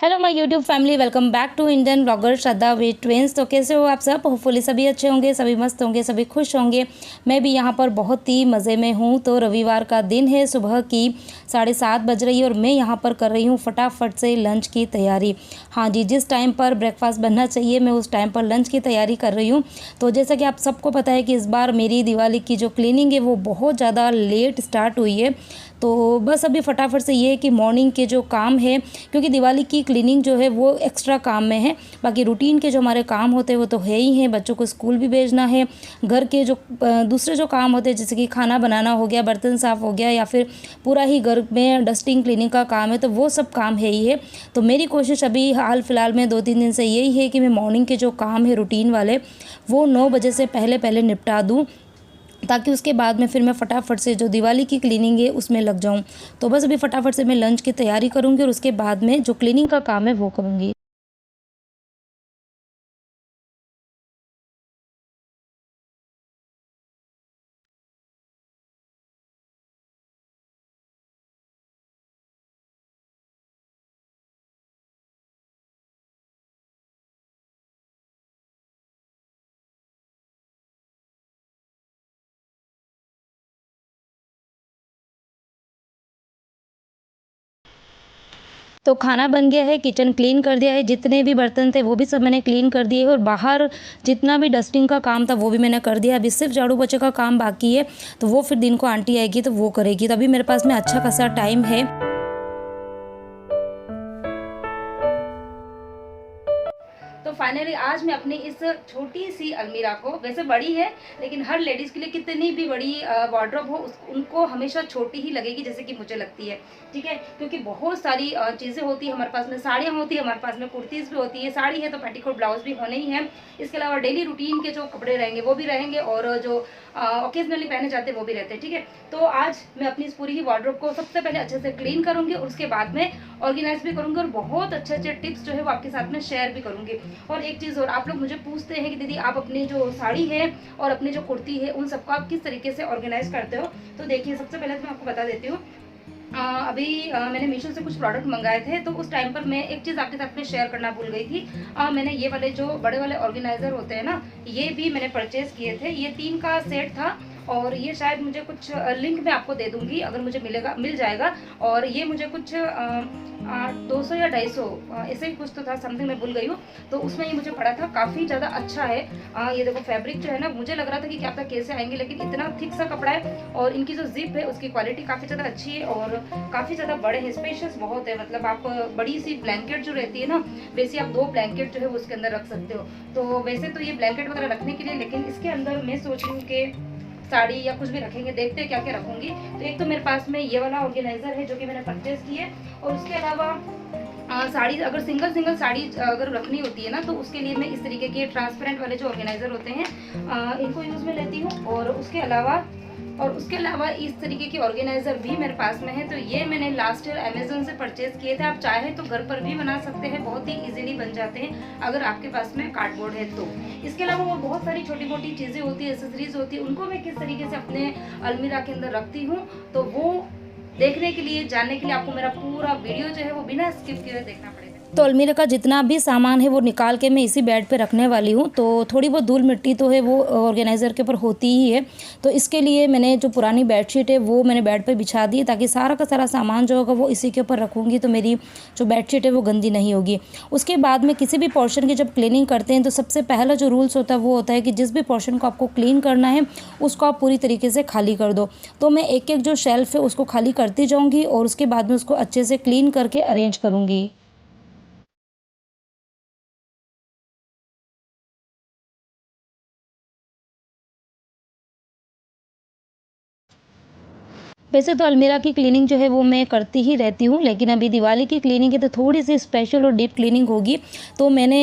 Hello my YouTube family, welcome back to Indian blogger Shraddha with twins. तो कैसे हो आप सब? होपफुली सभी अच्छे होंगे, सभी मस्त होंगे, सभी खुश होंगे। मैं भी यहाँ पर बहुत ही मज़े में हूँ। तो रविवार का दिन है, सुबह की 7:30 बज रही है और मैं यहाँ पर कर रही हूँ फटाफट से लंच की तैयारी। हाँ जी, जिस टाइम पर ब्रेकफास्ट बनना चाहिए मैं उस टाइम पर लंच की तैयारी कर रही हूँ। तो जैसा कि आप सबको पता है कि इस बार मेरी दिवाली की जो क्लीनिंग है वो बहुत ज़्यादा लेट स्टार्ट हुई है। तो बस अभी फटाफट से ये है कि मॉर्निंग के जो काम है, क्योंकि दिवाली की क्लीनिंग जो है वो एक्स्ट्रा काम में है। बाकी रूटीन के जो हमारे काम होते हैं वो तो है ही हैं। बच्चों को स्कूल भी भेजना है, घर के जो दूसरे जो काम होते हैं जैसे कि खाना बनाना हो गया, बर्तन साफ़ हो गया, या फिर पूरा ही घर में डस्टिंग क्लीनिंग का काम है, तो वो सब काम है ही है। तो मेरी कोशिश अभी हाल फिलहाल में 2-3 दिन से यही है कि मैं मॉर्निंग के जो काम है रूटीन वाले वो 9 बजे से पहले पहले निपटा दूँ, ताकि उसके बाद में फिर मैं फटाफट से जो दिवाली की क्लीनिंग है उसमें लग जाऊं। तो बस अभी फटाफट से मैं लंच की तैयारी करूंगी और उसके बाद में जो क्लीनिंग का काम है वो करूंगी। तो खाना बन गया है, किचन क्लीन कर दिया है, जितने भी बर्तन थे वो भी सब मैंने क्लीन कर दिए और बाहर जितना भी डस्टिंग का काम था वो भी मैंने कर दिया। अभी सिर्फ झाड़ू पोछे का काम बाकी है, तो वो फिर दिन को आंटी आएगी तो वो करेगी। तो अभी मेरे पास में अच्छा खासा टाइम है। तो फाइनली आज मैं अपनी इस छोटी सी अलमीरा को, वैसे बड़ी है लेकिन हर लेडीज़ के लिए कितनी भी बड़ी वार्डरोब हो उनको हमेशा छोटी ही लगेगी जैसे कि मुझे लगती है। ठीक है, क्योंकि बहुत सारी चीज़ें होती है हमारे पास में, साड़ियाँ होती है हमारे पास में, कुर्तीज़ भी होती है, साड़ी है तो पेटीकोट ब्लाउज भी होने ही है। इसके अलावा डेली रूटीन के जो कपड़े रहेंगे वो भी रहेंगे और जो ओकेजनली पहने जाते हैं वो भी रहते हैं। ठीक है, तो आज मैं अपनी इस पूरी ही वार्डरोब को सबसे पहले अच्छे से क्लीन करूँगी और उसके बाद में ऑर्गेनाइज भी करूँगी और बहुत अच्छे अच्छे टिप्स जो है वो आपके साथ में शेयर भी करूँगी। और एक चीज़ और, आप लोग मुझे पूछते हैं कि दीदी आप अपनी जो साड़ी है और अपनी जो कुर्ती है उन सबको आप किस तरीके से ऑर्गेनाइज करते हो। तो देखिए, सबसे पहले तो मैं आपको बता देती हूँ, अभी मैंने मीशो से कुछ प्रोडक्ट मंगाए थे, तो उस टाइम पर मैं एक चीज़ आपके साथ में शेयर करना भूल गई थी। मैंने ये वाले जो बड़े वाले ऑर्गेनाइज़र होते हैं ना, ये भी मैंने परचेज़ किए थे। ये 3 का सेट था और ये शायद मुझे कुछ लिंक में आपको दे दूंगी अगर मुझे मिल जाएगा। और ये मुझे कुछ 200 या 250 ऐसे ही कुछ तो था, समथिंग मैं भूल गई हूँ। तो उसमें ये मुझे पड़ा था, काफ़ी ज़्यादा अच्छा है। ये देखो फैब्रिक जो है ना, मुझे लग रहा था कि क्या पता कैसे आएंगे, लेकिन इतना थिक सा कपड़ा है और इनकी जो जिप है उसकी क्वालिटी काफ़ी ज़्यादा अच्छी है और काफ़ी ज़्यादा बड़े हैं, स्पेशियस बहुत है। मतलब आप बड़ी सी ब्लैंकेट जो रहती है ना, वैसे आप 2 ब्लैंकेट जो है उसके अंदर रख सकते हो। तो वैसे तो ये ब्लैंकेट वगैरह रखने के लिए, लेकिन इसके अंदर मैं सोच रही हूँ कि साड़ी या कुछ भी रखेंगे, देखते हैं क्या क्या रखूंगी। तो एक तो मेरे पास में ये वाला ऑर्गेनाइजर है जो कि मैंने परचेज की है, और उसके अलावा साड़ी अगर सिंगल साड़ी अगर रखनी होती है ना, तो उसके लिए मैं इस तरीके के ट्रांसपेरेंट वाले जो ऑर्गेनाइजर होते हैं इनको यूज़ में लेती हूँ। और उसके अलावा इस तरीके के ऑर्गेनाइज़र भी मेरे पास में है। तो ये मैंने लास्ट ईयर अमेजोन से परचेज़ किए थे। आप चाहे तो घर पर भी बना सकते हैं, बहुत ही इजीली बन जाते हैं अगर आपके पास में कार्डबोर्ड है तो। इसके अलावा और बहुत सारी छोटी मोटी चीज़ें होती है, एसेसरीज होती है, उनको मैं किस तरीके से अपने अलमीरा के अंदर रखती हूँ, तो वो देखने के लिए, जानने के लिए आपको मेरा पूरा वीडियो जो है वो बिना स्किप किए देखना पड़ेगा। तो अलमीरा का जितना भी सामान है वो निकाल के मैं इसी बेड पे रखने वाली हूँ। तो थोड़ी बहुत धूल मिट्टी तो है वो ऑर्गेनाइज़र के ऊपर होती ही है। तो इसके लिए मैंने जो पुरानी बेडशीट है वो मैंने बेड पे बिछा दी, ताकि सारा का सारा सामान जो होगा वो इसी के ऊपर रखूँगी, तो मेरी जो बेडशीट है वो गंदी नहीं होगी। उसके बाद में किसी भी पोर्शन की जब क्लीनिंग करते हैं तो सबसे पहला जो रूल्स होता है वो होता है कि जिस भी पोर्शन को आपको क्लीन करना है उसको आप पूरी तरीके से खाली कर दो। तो मैं एक एक जो शेल्फ है उसको खाली करती जाऊँगी और उसके बाद में उसको अच्छे से क्लीन करके अरेंज करूँगी। वैसे तो अलमीरा की क्लीनिंग जो है वो मैं करती ही रहती हूँ, लेकिन अभी दिवाली की क्लीनिंग है तो थोड़ी सी स्पेशल और डीप क्लीनिंग होगी। तो मैंने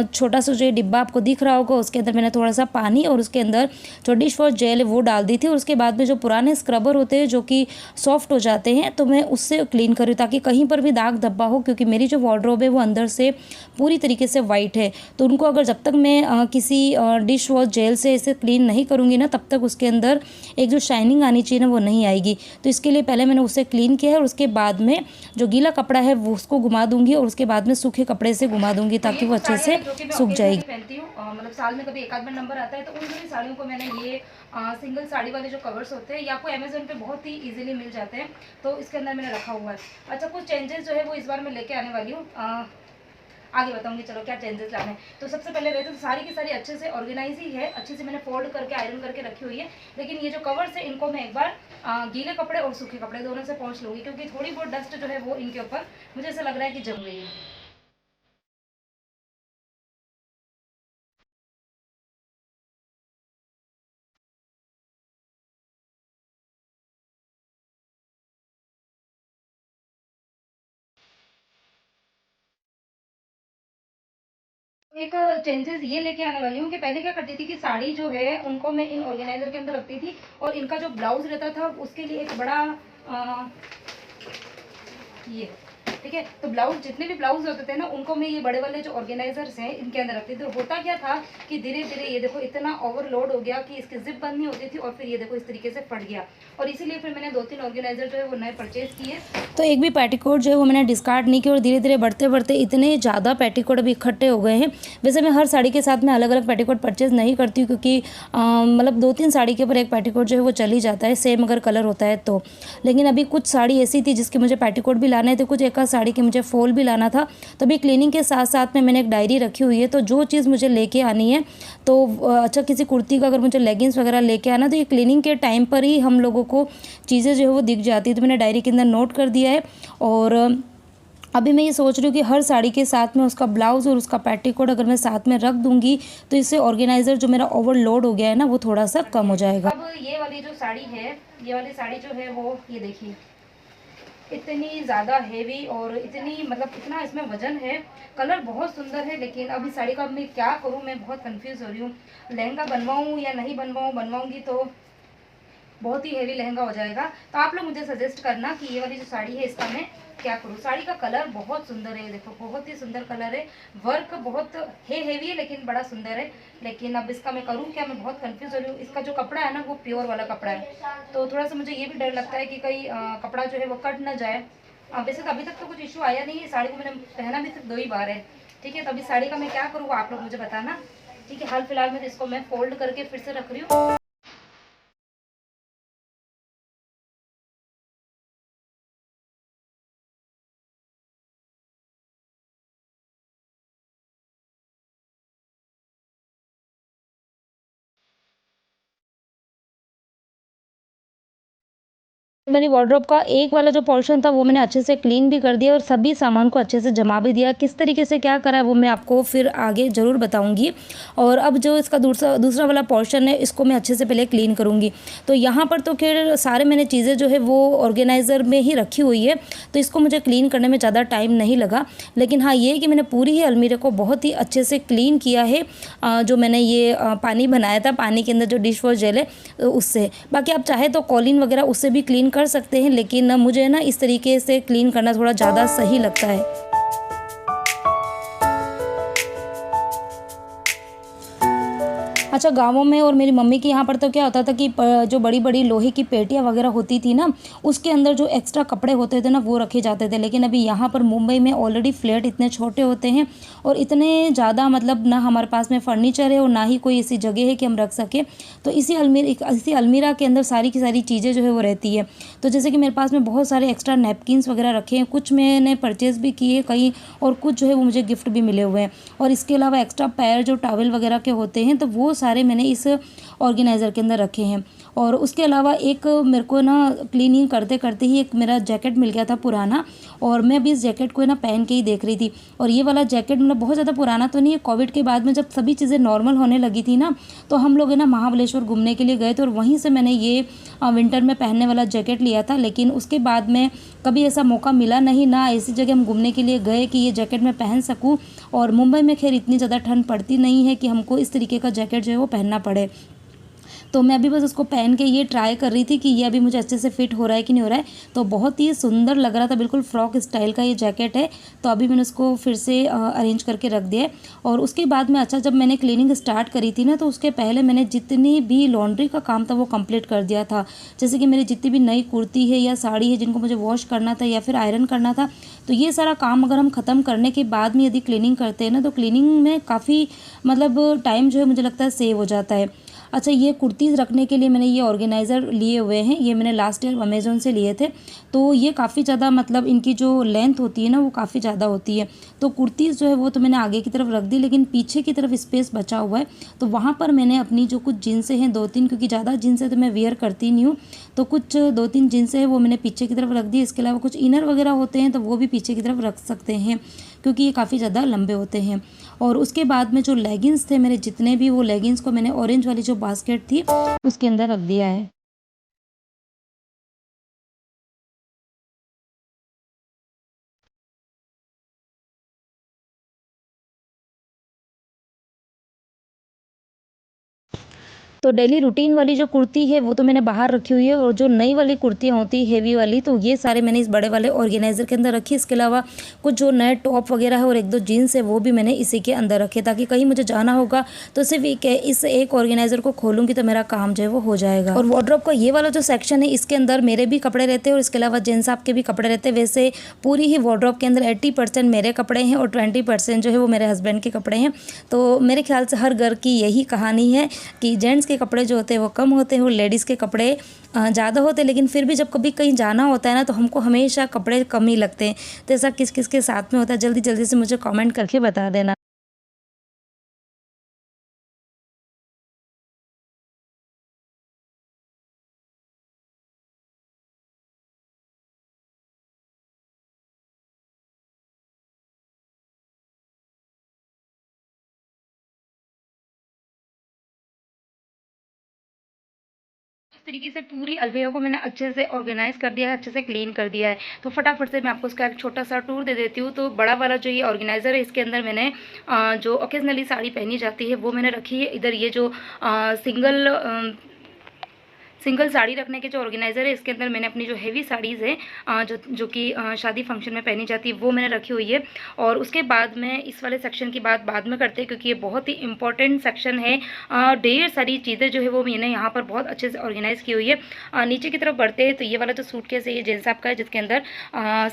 छोटा सा जो ये डिब्बा आपको दिख रहा होगा उसके अंदर मैंने थोड़ा सा पानी और उसके अंदर जो डिश वॉश जेल है वो डाल दी थी, और उसके बाद में जो पुराने स्क्रबर होते हैं जो कि सॉफ्ट हो जाते हैं, तो मैं उससे क्लीन करूँ ताकि कहीं पर भी दाग धब्बा हो, क्योंकि मेरी जो वार्डरोब है वो अंदर से पूरी तरीके से वाइट है। तो उनको अगर जब तक मैं किसी डिश वॉश जेल से इसे क्लीन नहीं करूँगी ना, तब तक उसके अंदर एक जो शाइनिंग आनी चाहिए ना वो नहीं आएगी। तो इसके लिए पहले मैंने उसे क्लीन किया है और उसके बाद में जो गीला कपड़ा है वो उसको घुमा दूंगी और उसके बाद में सूखे कपड़े से घुमा दूंगी ताकि वो अच्छे से सूख जाएगी। पहनती हूँ मतलब साल में कभी एक आध बार नंबर आता है तो उन सभी साड़ियों को मैंने ये सिंगल साड़ी वाले जो कवर्स होते हैं ये आपको अमेजोन पे बहुत ही इजीली मिल जाते हैं, तो इसके अंदर मैंने रखा हुआ है। अच्छा, कुछ चेंजेस जो है वो इस बार मैं लेके आने वाली हूँ, आगे बताऊंगी चलो क्या चेंजेस लाने हैं। तो सबसे पहले वैसे तो सारी की सारी अच्छे से ऑर्गेनाइज ही है, अच्छे से मैंने फोल्ड करके आयरन करके रखी हुई है, लेकिन ये जो कवर्स है इनको मैं एक बार गीले कपड़े और सूखे कपड़े दोनों से पोंछ लूँगी, क्योंकि थोड़ी बहुत डस्ट जो है वो इनके ऊपर मुझे ऐसा लग रहा है कि जम गई है। एक चेंजेस ये लेके आने वाली हूँ कि पहले क्या करती थी कि साड़ी जो है उनको मैं इन ऑर्गेनाइजर के अंदर रखती थी और इनका जो ब्लाउज रहता था उसके लिए एक बड़ा ये ठीक है, तो ब्लाउज जितने भी ब्लाउज होते थे ना उनको मैं ये बड़े वाले जो ऑर्गेनाइजर्स हैं इनके अंदर रखती थी। तो होता क्या था कि धीरे धीरे ये देखो इतना ओवरलोड हो गया कि इसकी जिप बंद नहीं होती थी और फिर ये देखो इस तरीके से फट गया, और इसीलिए फिर मैंने 2-3 ऑर्गेनाइजर जो है वो नए परचेज किए। तो एक भी पेटीकोट जो है वो मैंने डिस्कार्ड नहीं किया और धीरे धीरे बढ़ते बढ़ते इतने ज़्यादा पेटीकोट अभी इकट्ठे हो गए हैं। वैसे मैं हर साड़ी के साथ में अलग अलग पेटीकोट परचेज नहीं करती हूँ, क्योंकि मतलब 2-3 साड़ी के ऊपर एक पेटीकोट जो है वो चल ही जाता है, सेम अगर कलर होता है तो। लेकिन अभी कुछ साड़ी ऐसी थी जिसके मुझे पेटीकोट भी लाने थे, कुछ एक आध साड़ी के मुझे फॉल भी लाना था। तो अभी क्लीनिंग के साथ साथ में मैंने एक डायरी रखी हुई है, तो जो चीज़ मुझे लेके आनी है तो अच्छा किसी कुर्ती का अगर मुझे लेगिंग्स वगैरह लेके आना तो ये क्लीनिंग के टाइम पर ही हम लोगों को चीज़ें जो है वो दिख जाती है। तो मैंने डायरी के अंदर नोट कर दिया है और अभी मैं ये सोच रही हूँ कि हर साड़ी के साथ में उसका ब्लाउज़ और उसका पेटीकोट अगर मैं साथ में रख दूंगी तो इससे ऑर्गेनाइज़र जो मेरा ओवरलोड हो गया है ना वो थोड़ा सा कम हो जाएगा। अब ये वाली जो साड़ी है, ये वाली साड़ी जो है वो ये देखिए इतनी ज़्यादा हेवी और इतनी मतलब इतना इसमें वजन है, कलर बहुत सुंदर है, लेकिन अभी साड़ी का मैं क्या करूँ, मैं बहुत कंफ्यूज हो रही हूँ। लहंगा बनवाऊँ या नहीं बनवाऊँ, बनवाऊँगी तो बहुत ही हेवी लहंगा हो जाएगा। तो आप लोग मुझे सजेस्ट करना कि ये वाली जो साड़ी है इसका मैं क्या करूँ। साड़ी का कलर बहुत सुंदर है, देखो बहुत ही सुंदर कलर है, वर्क बहुत है हेवी है लेकिन बड़ा सुंदर है, लेकिन अब इसका मैं करूँ क्या, मैं बहुत कंफ्यूज हो रही हूँ। इसका जो कपड़ा है ना वो प्योर वाला कपड़ा है, तो थोड़ा सा मुझे ये भी डर लगता है कि कहीं कपड़ा जो है वो कट ना जाए। वैसे तो अभी तक तो कुछ इशू आया नहीं है, साड़ी को मैंने पहना भी सिर्फ 2 ही बार है, ठीक है। तो अभी साड़ी का मैं क्या करूँ आप लोग मुझे बताना, ठीक है। हाल फिलहाल में इसको मैं फोल्ड करके फिर से रख रही हूँ। मेरी वार्डरोब का एक वाला जो पोर्शन था वो मैंने अच्छे से क्लीन भी कर दिया और सभी सामान को अच्छे से जमा भी दिया। किस तरीके से क्या करा है वो मैं आपको फिर आगे ज़रूर बताऊंगी। और अब जो इसका दूसरा वाला पोर्शन है इसको मैं अच्छे से पहले क्लीन करूंगी। तो यहाँ पर तो खैर सारे मैंने चीज़ें जो है वो ऑर्गेनाइज़र में ही रखी हुई है, तो इसको मुझे क्लीन करने में ज़्यादा टाइम नहीं लगा। लेकिन हाँ ये कि मैंने पूरी ही अलमीरे को बहुत ही अच्छे से क्लीन किया है। जो मैंने ये पानी बनाया था, पानी के अंदर जो डिश वॉश जेल है उससे, बाकी आप चाहे तो कॉलिन वगैरह उससे भी क्लीन कर सकते हैं, लेकिन मुझे ना इस तरीके से क्लीन करना थोड़ा ज़्यादा सही लगता है। अच्छा, गाँवों में और मेरी मम्मी के यहाँ पर तो क्या होता था कि जो बड़ी बड़ी लोहे की पेटियाँ वगैरह होती थी ना उसके अंदर जो एक्स्ट्रा कपड़े होते थे ना वो रखे जाते थे। लेकिन अभी यहाँ पर मुंबई में ऑलरेडी फ्लैट इतने छोटे होते हैं और इतने ज़्यादा मतलब ना हमारे पास में फर्नीचर है और ना ही कोई ऐसी जगह है कि हम रख सकें। तो इसी अलमीरा के अंदर सारी की सारी चीज़ें जो है वो रहती है। तो जैसे कि मेरे पास में बहुत सारे एक्स्ट्रा नैपकिन्स वगैरह रखे हैं, कुछ मैंने परचेज़ भी किए कहीं और कुछ जो है वो मुझे गिफ्ट भी मिले हुए हैं। और इसके अलावा एक्स्ट्रा पैर जो टॉवल वगैरह के होते हैं तो वो सारे मैंने इस ऑर्गेनाइज़र के अंदर रखे हैं। और उसके अलावा एक मेरे को ना क्लीनिंग करते करते ही एक मेरा जैकेट मिल गया था पुराना, और मैं अभी इस जैकेट को ना पहन के ही देख रही थी। और ये वाला जैकेट मतलब बहुत ज़्यादा पुराना तो नहीं है, कोविड के बाद में जब सभी चीज़ें नॉर्मल होने लगी थी ना तो हम लोग है ना महाबलेश्वर घूमने के लिए गए थे और वहीं से मैंने ये विंटर में पहनने वाला जैकेट लिया था। लेकिन उसके बाद में कभी ऐसा मौका मिला नहीं, ना ऐसी जगह हम घूमने के लिए गए कि ये जैकेट मैं पहन सकूँ। और मुंबई में खैर इतनी ज़्यादा ठंड पड़ती नहीं है कि हमको इस तरीके का जैकेट जो है वो पहनना पड़े। तो मैं अभी बस उसको पहन के ये ट्राई कर रही थी कि ये अभी मुझे अच्छे से फिट हो रहा है कि नहीं हो रहा है। तो बहुत ही सुंदर लग रहा था, बिल्कुल फ्रॉक स्टाइल का ये जैकेट है। तो अभी मैंने उसको फिर से अरेंज करके रख दिया है। और उसके बाद में जब मैंने क्लीनिंग स्टार्ट करी थी ना, तो उसके पहले मैंने जितनी भी लॉन्ड्री का काम था वो कंप्लीट कर दिया था। जैसे कि मेरी जितनी भी नई कुर्ती है या साड़ी है जिनको मुझे वॉश करना था या फिर आयरन करना था, तो ये सारा काम अगर हम ख़त्म करने के बाद में यदि क्लीनिंग करते हैं ना, तो क्लीनिंग में काफ़ी मतलब टाइम जो है मुझे लगता है सेव हो जाता है। अच्छा, ये कुर्तीज़ रखने के लिए मैंने ये ऑर्गेनाइज़र लिए हुए हैं। ये मैंने लास्ट ईयर अमेज़ोन से लिए थे। तो ये काफ़ी ज़्यादा मतलब इनकी जो लेंथ होती है ना वो काफ़ी ज़्यादा होती है। तो कुर्तीज़ जो है वो तो मैंने आगे की तरफ रख दी, लेकिन पीछे की तरफ स्पेस बचा हुआ है। तो वहाँ पर मैंने अपनी जो कुछ जीन्सें हैं 2-3, क्योंकि ज़्यादा जीन्सें तो मैं वेयर करती नहीं हूँ, तो कुछ 2-3 जीन्सें हैं वो मैंने पीछे की तरफ रख दी। इसके अलावा कुछ इनर वगैरह होते हैं तो वो भी पीछे की तरफ रख सकते हैं, क्योंकि ये काफ़ी ज़्यादा लंबे होते हैं। और उसके बाद में जो लेगिंग्स थे मेरे जितने भी, वो लेगिंग्स को मैंने ऑरेंज वाली जो बास्केट थी उसके अंदर रख दिया है। तो डेली रूटीन वाली जो कुर्ती है वो तो मैंने बाहर रखी हुई है, और जो नई वाली कुर्तियाँ होती है हेवी वाली, तो ये सारे मैंने इस बड़े वाले ऑर्गेनाइज़र के अंदर रखी। इसके अलावा कुछ जो नए टॉप वगैरह है और 1-2 जीन्स है वो भी मैंने इसी के अंदर रखे, ताकि कहीं मुझे जाना होगा तो सिर्फ इस एक ऑर्गेनाइज़र को खोलूँगी तो मेरा काम जो है वो हो जाएगा। और वार्डरोब का ये वाला जो सेक्शन है इसके अंदर मेरे भी कपड़े रहते हैं और इसके अलावा जेंट्स आपके भी कपड़े रहते हैं। वैसे पूरी ही वार्डरोब के अंदर 80% मेरे कपड़े हैं और 20% जो है वो मेरे हस्बैंड के कपड़े हैं। तो मेरे ख्याल से हर घर की यही कहानी है कि जेंट्स के कपड़े जो होते हैं वो कम होते हैं और लेडीज़ के कपड़े ज़्यादा होते हैं। लेकिन फिर भी जब कभी कहीं जाना होता है ना, तो हमको हमेशा कपड़े कम ही लगते हैं। तो ऐसा किस किस के साथ में होता है, जल्दी जल्दी से मुझे कमेंट करके बता देना। इस तरीके से पूरी अलमीरा को मैंने अच्छे से ऑर्गेनाइज कर दिया है, अच्छे से क्लीन कर दिया है। तो फटाफट से मैं आपको उसका एक छोटा सा टूर दे देती हूँ। तो बड़ा वाला जो ये ऑर्गेनाइज़र है इसके अंदर मैंने जो ओकेजनली साड़ी पहनी जाती है वो मैंने रखी है। इधर ये जो सिंगल साड़ी रखने के जो ऑर्गेनाइज़र है इसके अंदर मैंने अपनी जो हेवी साड़ीज़ है जो कि शादी फंक्शन में पहनी जाती है वो मैंने रखी हुई है। और उसके बाद में इस वाले सेक्शन की बात बाद में करते हैं, क्योंकि ये बहुत ही इंपॉर्टेंट सेक्शन है। ढेर सारी चीज़ें जो है वो मैंने यहाँ पर बहुत अच्छे से ऑर्गेनाइज़ की हुई है। नीचे की तरफ बढ़ते हैं तो ये वाला जो सूटकेस है ये जेंट्स साहब का है, जिसके अंदर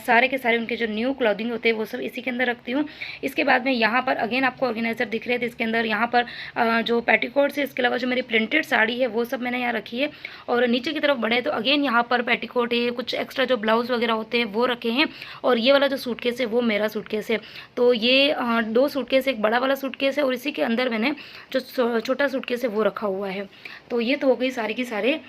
सारे के सारे उनके जो न्यू क्लॉथिंग होते हैं वो सब इसी के अंदर रखती हूँ। इसके बाद में यहाँ पर अगेन आपको ऑर्गेनाइज़र दिख रहे थे, इसके अंदर यहाँ पर जो पेटीकोट्स है, इसके अलावा जो मेरी प्रिंटेड साड़ी है वो सब मैंने यहाँ रखी है। और नीचे की तरफ बढ़े तो अगेन यहाँ पर पेटीकोट है, कुछ एक्स्ट्रा जो ब्लाउज वगैरह होते हैं वो रखे हैं। और ये वाला जो सूटकेस है वो मेरा सूटकेस है। तो ये 2 सूटकेस, एक बड़ा वाला सूटकेस है और इसी के अंदर मैंने जो छोटा सूटकेस है वो रखा हुआ है। तो ये तो हो गई सारी की सारे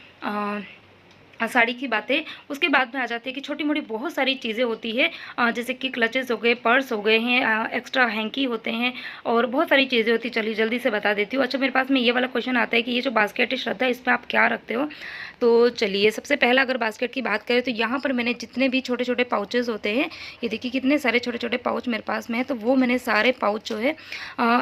साड़ी की बातें। उसके बाद में आ जाती है कि छोटी मोटी बहुत सारी चीज़ें होती है, जैसे कि क्लचेस हो गए, पर्स हो गए हैं, एक्स्ट्रा हैंकी होते हैं और बहुत सारी चीज़ें होती हैं। चलिए जल्दी से बता देती हूँ। अच्छा, मेरे पास में ये वाला क्वेश्चन आता है कि ये जो बास्केट है श्रद्धा, इसमें आप क्या रखते हो? तो चलिए सबसे पहला अगर बास्केट की बात करें तो यहाँ पर मैंने जितने भी छोटे छोटे पाउचेज़ होते हैं, ये देखिए कितने सारे छोटे छोटे पाउच मेरे पास में है, तो वो मैंने सारे पाउच जो है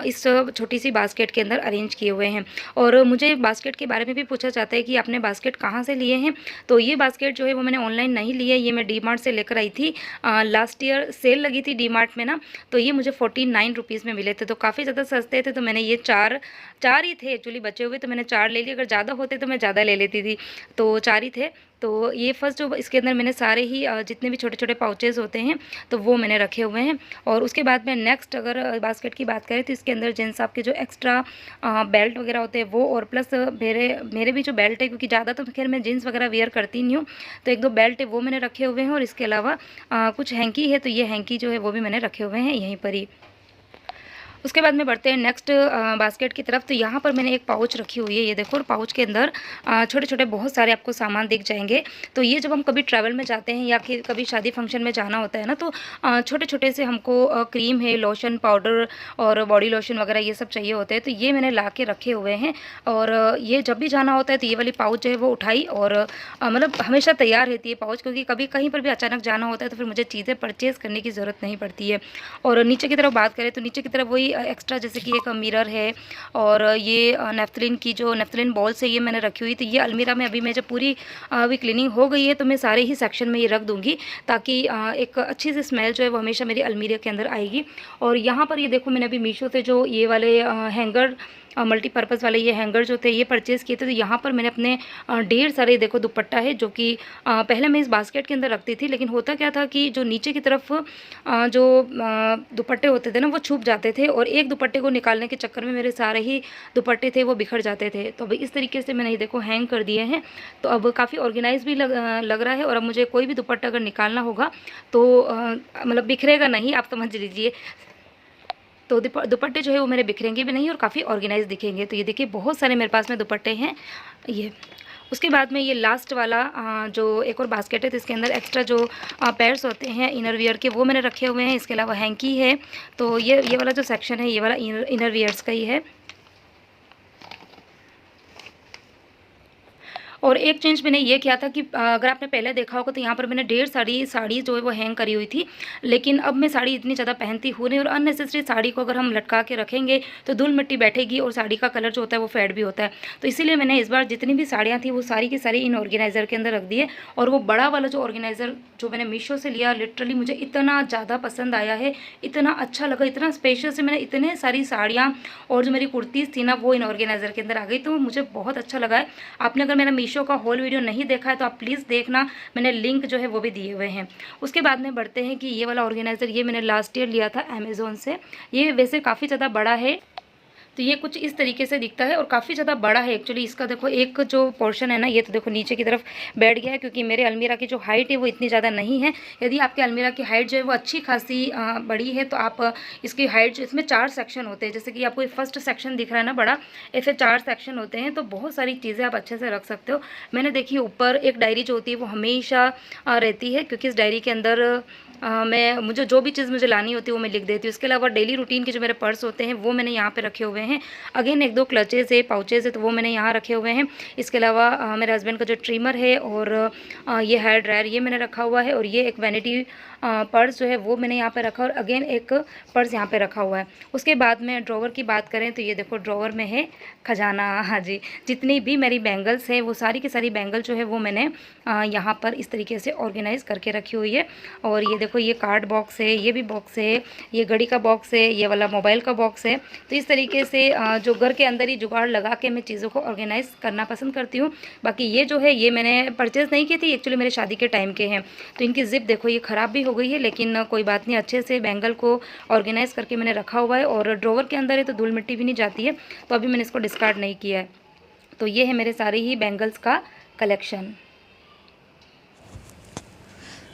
इस छोटी सी बास्केट के अंदर अरेंज किए हुए हैं। और मुझे बास्केट के बारे में भी पूछा जाता है कि आपने बास्केट कहाँ से लिए हैं? तो ये बास्केट जो है वो मैंने ऑनलाइन नहीं ली है, ये मैं डी मार्ट से लेकर आई थी। लास्ट ईयर सेल लगी थी डी मार्ट में ना, तो ये मुझे 49 रुपीज़ में मिले थे, तो काफ़ी ज़्यादा सस्ते थे। तो मैंने ये चार ही थे एक्चुअली बचे हुए, तो मैंने 4 ले लिए। अगर ज़्यादा होते तो मैं ज़्यादा ले लेती थी, तो 4 ही थे। तो ये फर्स्ट जो इसके अंदर मैंने सारे ही जितने भी छोटे छोटे पाउचेज़ होते हैं तो वो मैंने रखे हुए हैं। और उसके बाद में नेक्स्ट अगर बास्केट की बात करें तो इसके अंदर जेंट्स आपके जो एक्स्ट्रा बेल्ट वगैरह होते हैं वो, और प्लस मेरे भी जो बेल्ट है, क्योंकि ज़्यादा तो खैर मैं जीन्स वगैरह वेयर करती नहीं हूँ, तो 1-2 बेल्ट है वो मैंने रखे हुए हैं। और इसके अलावा कुछ हैंकी है, तो ये हैंकी जो है वो भी मैंने रखे हुए हैं यहीं पर ही। उसके बाद में बढ़ते हैं नेक्स्ट बास्केट की तरफ। तो यहाँ पर मैंने एक पाउच रखी हुई है, ये देखो। और पाउच के अंदर छोटे छोटे बहुत सारे आपको सामान दिख जाएंगे। तो ये जब हम कभी ट्रैवल में जाते हैं या फिर कभी शादी फंक्शन में जाना होता है ना, तो छोटे छोटे से हमको क्रीम है, लोशन, पाउडर और बॉडी लोशन वगैरह ये सब चाहिए होते हैं, तो ये मैंने ला के रखे हुए हैं। और ये जब भी जाना होता है तो ये वाली पाउच जो है वो उठाई, और मतलब हमेशा तैयार रहती है पाउच, क्योंकि कभी कहीं पर भी अचानक जाना होता है तो फिर मुझे चीज़ें परचेज़ करने की ज़रूरत नहीं पड़ती है। और नीचे की तरफ बात करें तो नीचे की तरफ वही एक्स्ट्रा जैसे कि एक मिरर है और ये नेफ्थलीन की जो नेफ्थलीन बॉल्स है ये मैंने रखी हुई थी। ये अलमीरा में अभी मैं जब पूरी अभी क्लीनिंग हो गई है तो मैं सारे ही सेक्शन में ये रख दूँगी ताकि एक अच्छी सी स्मेल जो है वो हमेशा मेरी अलमीरा के अंदर आएगी। और यहाँ पर ये देखो मैंने अभी मीशो से जो ये वाले हैंगर मल्टीपर्पज़ वाले ये हैंगर जो थे ये परचेज़ किए थे। तो यहाँ पर मैंने अपने ढेर सारे देखो दुपट्टा है जो कि पहले मैं इस बास्केट के अंदर रखती थी, लेकिन होता क्या था कि जो नीचे की तरफ जो दुपट्टे होते थे ना वो छुप जाते थे और एक दुपट्टे को निकालने के चक्कर में मेरे सारे ही दुपट्टे थे वो बिखर जाते थे। तो अभी इस तरीके से मैंने ये देखो हैंग कर दिए हैं, तो अब काफ़ी ऑर्गेनाइज भी लग रहा है। और अब मुझे कोई भी दुपट्टा अगर निकालना होगा तो मतलब बिखरेगा नहीं, आप समझ लीजिए। तो दुपट्टे जो है वो मेरे बिखरेंगे भी नहीं और काफ़ी ऑर्गेनाइज दिखेंगे। तो ये देखिए बहुत सारे मेरे पास में दुपट्टे हैं ये। उसके बाद में ये लास्ट वाला जो एक और बास्केट है तो इसके अंदर एक्स्ट्रा जो पैर्स होते हैं इनर वियर के वो मैंने रखे हुए हैं। इसके अलावा हैंकी है। तो ये वाला जो सेक्शन है ये वाला इनर वियर्स का ही है। और एक चेंज मैंने ये किया था कि अगर आपने पहले देखा होगा तो यहाँ पर मैंने ढेर सारी साड़ी जो है वो हैंग करी हुई थी, लेकिन अब मैं साड़ी इतनी ज़्यादा पहनती हूँ नहीं और अननेसेसरी साड़ी को अगर हम लटका के रखेंगे तो धूल मिट्टी बैठेगी और साड़ी का कलर जो होता है वो फेड भी होता है। तो इसीलिए मैंने इस बार जितनी भी साड़ियाँ थी वो सारी की सारी इन ऑर्गेनाइज़र के अंदर रख दिए। और वो बड़ा वाला जो ऑर्गेनाइज़र जो मैंने मीशो से लिया लिटरली मुझे इतना ज़्यादा पसंद आया है, इतना अच्छा लगा, इतना स्पेशल से मैंने इतने सारी साड़ियाँ और जो मेरी कुर्तीज़ थी ना वो इन ऑर्गेनाइज़र के अंदर आ गई। तो मुझे बहुत अच्छा लगा है। आपने अगर मेरा मीशो का होल वीडियो नहीं देखा है तो आप प्लीज़ देखना, मैंने लिंक जो है वो भी दिए हुए हैं। उसके बाद में बढ़ते हैं कि ये वाला ऑर्गेनाइज़र ये मैंने लास्ट ईयर लिया था अमेज़ोन से। ये वैसे काफ़ी ज़्यादा बड़ा है, तो ये कुछ इस तरीके से दिखता है और काफ़ी ज़्यादा बड़ा है एक्चुअली। इसका देखो एक जो पोर्शन है ना ये तो देखो नीचे की तरफ बैठ गया है क्योंकि मेरे अलमीरा की जो हाइट है वो इतनी ज़्यादा नहीं है। यदि आपके अलमीरा की हाइट जो है वो अच्छी खासी बड़ी है तो आप इसकी हाइट जो इसमें 4 सेक्शन होते हैं, जैसे कि आपको फर्स्ट सेक्शन दिख रहा है ना बड़ा, ऐसे 4 सेक्शन होते हैं तो बहुत सारी चीज़ें आप अच्छे से रख सकते हो। मैंने देखी ऊपर एक डायरी जो होती है वो हमेशा रहती है क्योंकि इस डायरी के अंदर मुझे जो भी चीज़ मुझे लानी होती है वो मैं लिख देती हूँ। इसके अलावा डेली रूटीन के जो मेरे पर्स होते हैं वो मैंने यहाँ पे रखे हुए हैं। अगेन 1-2 क्लचेज़ है, पाउचेज़ है तो वो मैंने यहाँ रखे हुए हैं। इसके अलावा मेरे हस्बैंड का जो ट्रिमर है और ये हेयर ड्रायर ये मैंने रखा हुआ है। और ये एक वैनिटी पर्स जो है वो मैंने यहाँ पे रखा और अगेन एक पर्स यहाँ पे रखा हुआ है। उसके बाद में ड्रॉवर की बात करें तो ये देखो ड्रॉवर में है खजाना। हाँ जी, जितनी भी मेरी बैंगल्स है वो सारी की सारी बैंगल जो है वो मैंने यहाँ पर इस तरीके से ऑर्गेनाइज करके रखी हुई है। और ये देखो ये कार्ड बॉक्स है, ये भी बॉक्स है, ये घड़ी का बॉक्स है, ये वाला मोबाइल का बॉक्स है। तो इस तरीके से जो घर के अंदर ही जुगाड़ लगा के मैं चीज़ों को ऑर्गेनाइज करना पसंद करती हूँ। बाकी ये जो है ये मैंने परचेज़ नहीं की थी, एक्चुअली मेरे शादी के टाइम के हैं। तो इनकी जिप देखो ये ख़राब भी हो गई है, लेकिन कोई बात नहीं, अच्छे से बैंगल को ऑर्गेनाइज करके मैंने रखा हुआ है। और ड्रॉवर के अंदर है तो धूल मिट्टी भी नहीं जाती है, तो अभी मैंने इसको डिस्कार्ड नहीं किया है। तो ये है मेरे सारे ही बैंगल्स का कलेक्शन।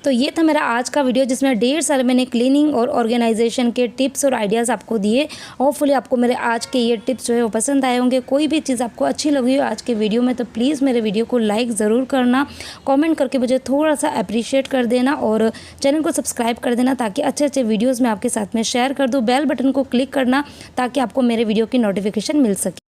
तो ये था मेरा आज का वीडियो जिसमें ढेर सारे मैंने क्लीनिंग और ऑर्गेनाइजेशन के टिप्स और आइडियाज़ आपको दिए। होपफुली आपको मेरे आज के ये टिप्स जो है वो पसंद आए होंगे। कोई भी चीज़ आपको अच्छी लगी हो आज के वीडियो में तो प्लीज़ मेरे वीडियो को लाइक ज़रूर करना, कमेंट करके मुझे थोड़ा सा अप्रिशिएट कर देना और चैनल को सब्सक्राइब कर देना ताकि अच्छे अच्छे वीडियोज़ मैं आपके साथ में शेयर कर दूँ। बेल बटन को क्लिक करना ताकि आपको मेरे वीडियो की नोटिफिकेशन मिल सके।